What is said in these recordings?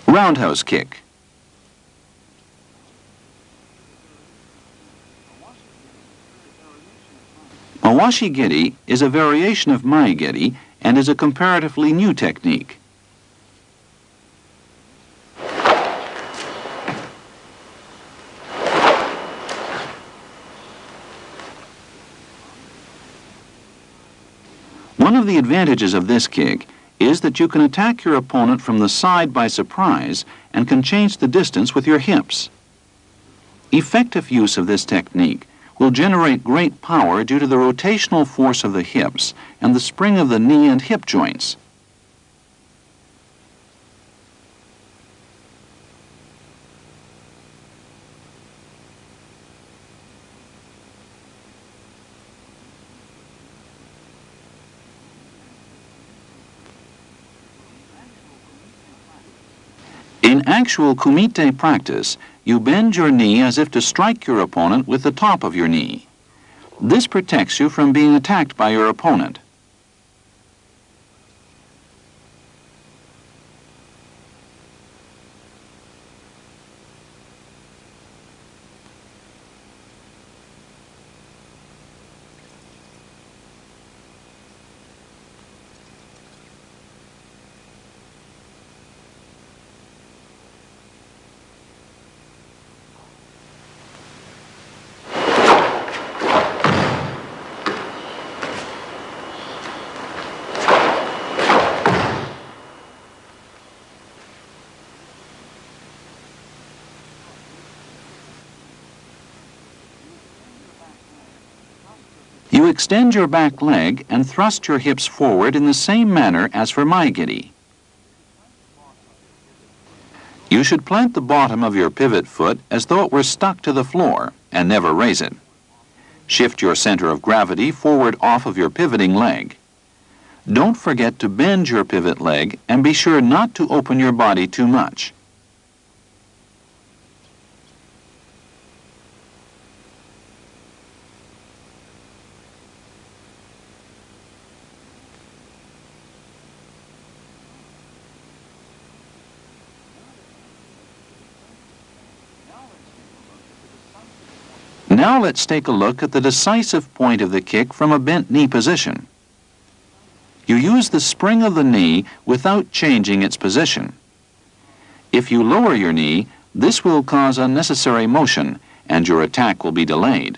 Roundhouse kick. Mawashi Geri is a variation of Mai Geri and is a comparatively new technique. One of the advantages of this kick is that you can attack your opponent from the side by surprise and can change the distance with your hips. Effective use of this technique will generate great power due to the rotational force of the hips and the spring of the knee and hip joints. In actual kumite practice, you bend your knee as if to strike your opponent with the top of your knee. This protects you from being attacked by your opponent. You extend your back leg and thrust your hips forward in the same manner as for Mai Geri. You should plant the bottom of your pivot foot as though it were stuck to the floor and never raise it. Shift your center of gravity forward off of your pivoting leg. Don't forget to bend your pivot leg and be sure not to open your body too much. Now let's take a look at the decisive point of the kick from a bent knee position. You use the spring of the knee without changing its position. If you lower your knee, this will cause unnecessary motion and your attack will be delayed.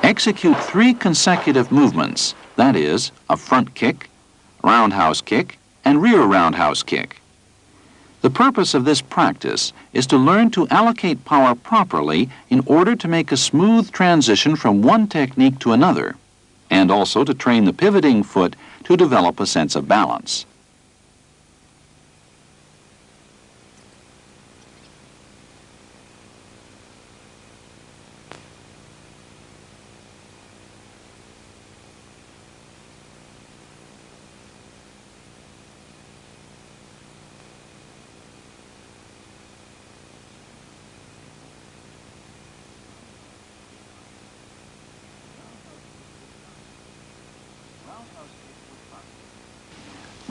Execute 3 consecutive movements, that is, a front kick, roundhouse kick, and rear roundhouse kick. The purpose of this practice is to learn to allocate power properly in order to make a smooth transition from one technique to another, and also to train the pivoting foot to develop a sense of balance.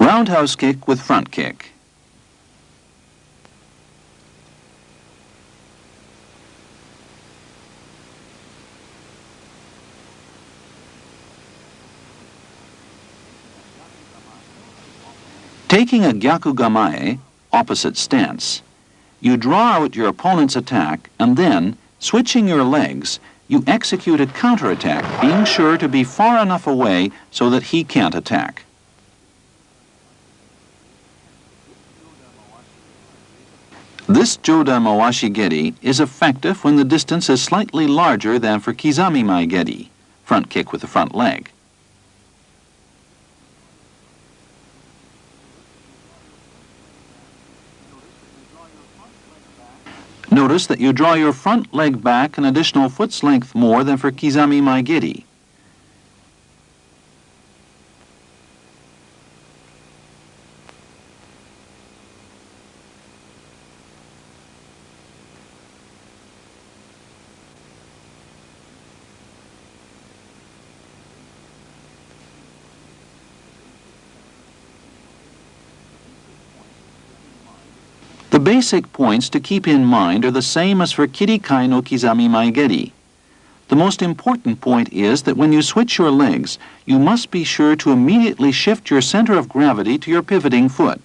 Roundhouse kick with front kick. Taking a gyakugamae, opposite stance, you draw out your opponent's attack and then, switching your legs, you execute a counterattack, being sure to be far enough away so that he can't attack. This Joda Mawashi Geri is effective when the distance is slightly larger than for Kizami Mai Geri, front kick with the front leg. Notice that you draw your front leg back an additional foot's length more than for Kizami Mai Geri. The basic points to keep in mind are the same as for Kirikai no Kizami Mai Geri. The most important point is that when you switch your legs, you must be sure to immediately shift your center of gravity to your pivoting foot.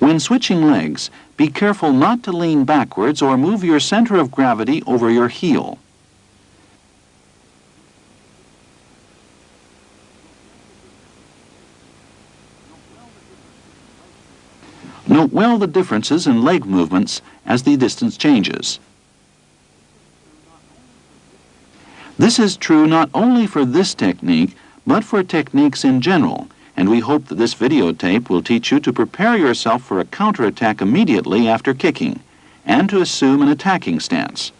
When switching legs, be careful not to lean backwards or move your center of gravity over your heel. Note well the differences in leg movements as the distance changes. This is true not only for this technique, but for techniques in general, and we hope that this videotape will teach you to prepare yourself for a counterattack immediately after kicking, and to assume an attacking stance.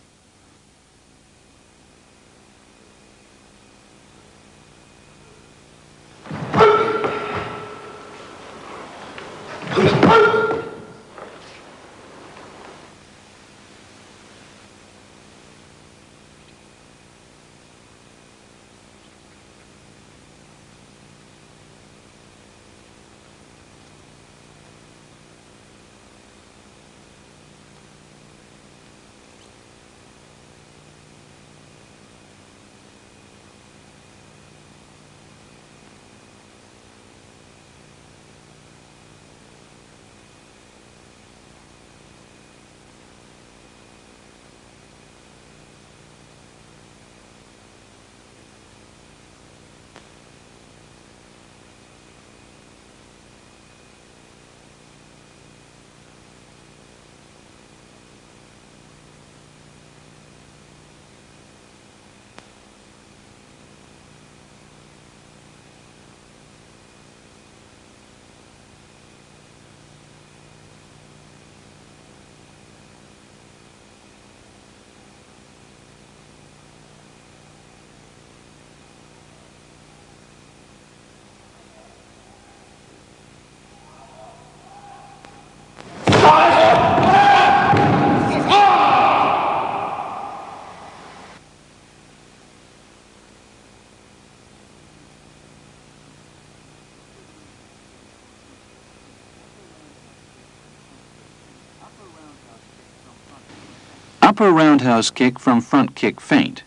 Upper roundhouse kick from front kick feint.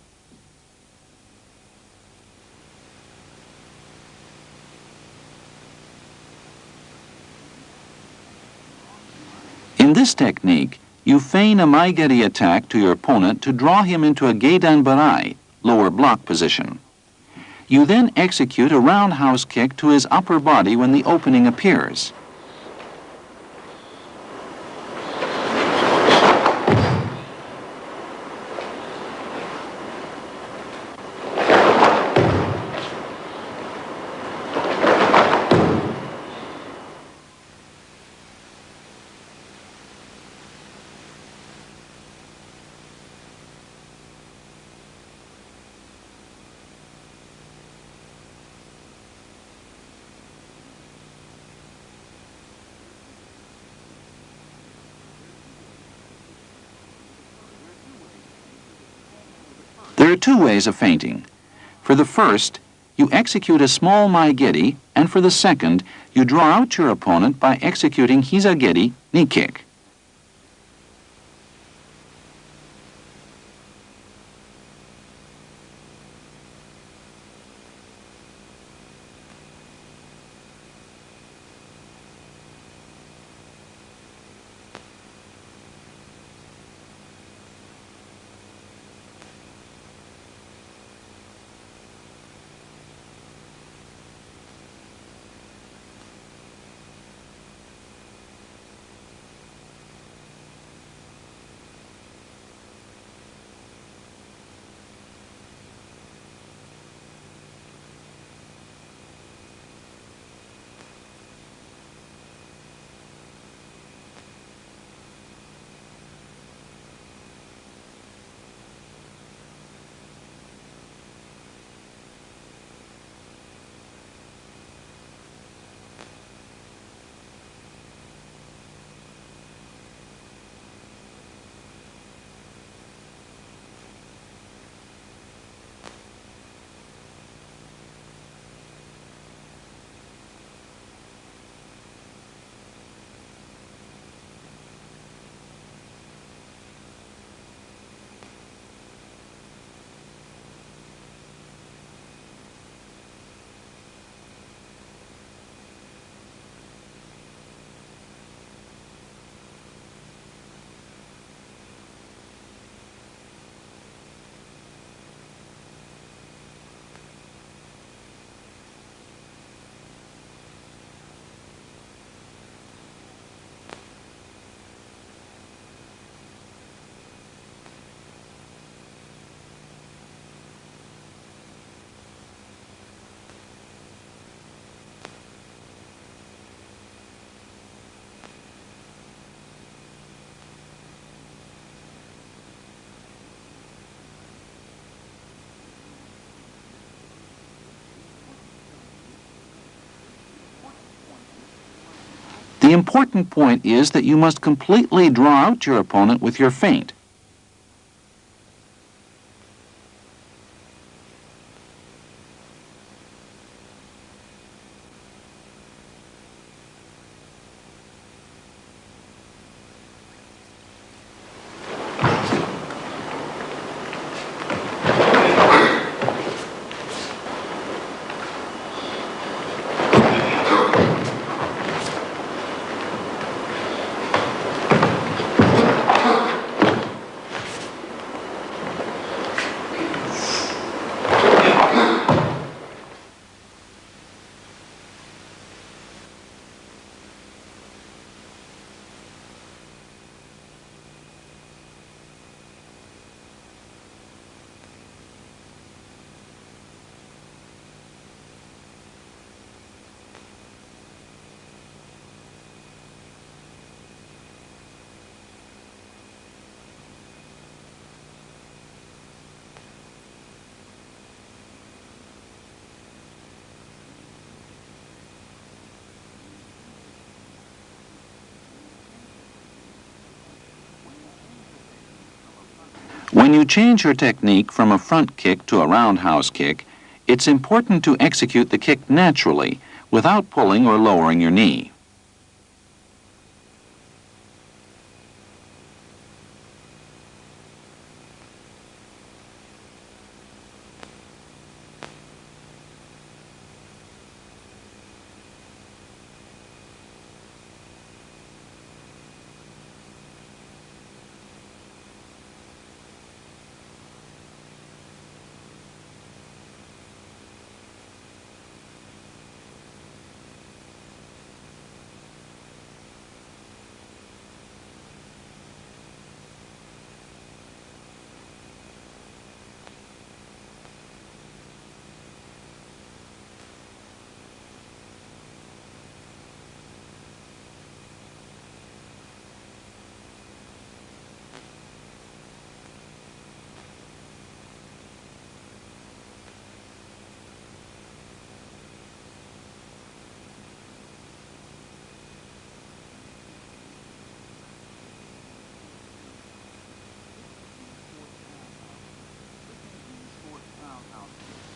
In this technique, you feign a Mai Geri attack to your opponent to draw him into a Geidan Barai, lower block position. You then execute a roundhouse kick to his upper body when the opening appears. There are two ways of feinting. For the first, you execute a small Mai Geri, and for the second, you draw out your opponent by executing Hiza Geri, knee kick. The important point is that you must completely draw out your opponent with your feint. When you change your technique from a front kick to a roundhouse kick, it's important to execute the kick naturally, without pulling or lowering your knee.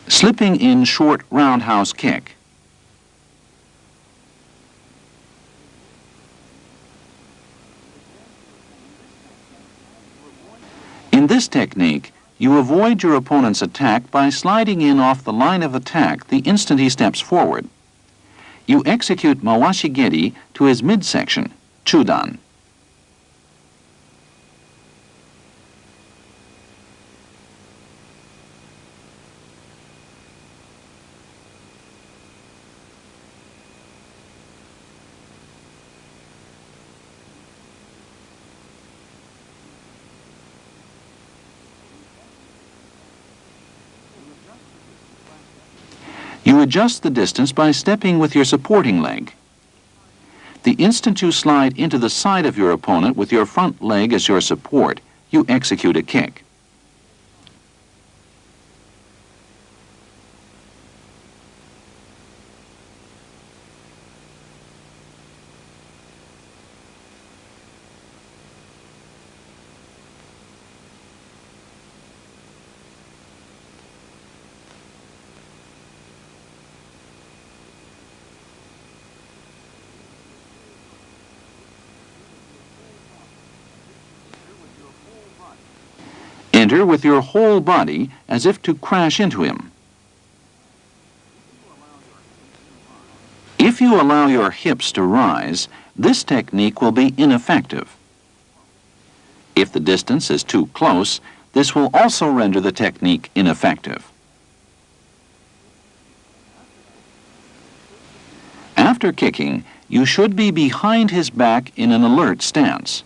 Slipping in short roundhouse kick. In this technique, you avoid your opponent's attack by sliding in off the line of attack the instant he steps forward. You execute Mawashi Geri to his midsection, Chudan. You adjust the distance by stepping with your supporting leg. The instant you slide into the side of your opponent with your front leg as your support, you execute a kick. Enter with your whole body as if to crash into him. If you allow your hips to rise, this technique will be ineffective. If the distance is too close, this will also render the technique ineffective. After kicking, you should be behind his back in an alert stance.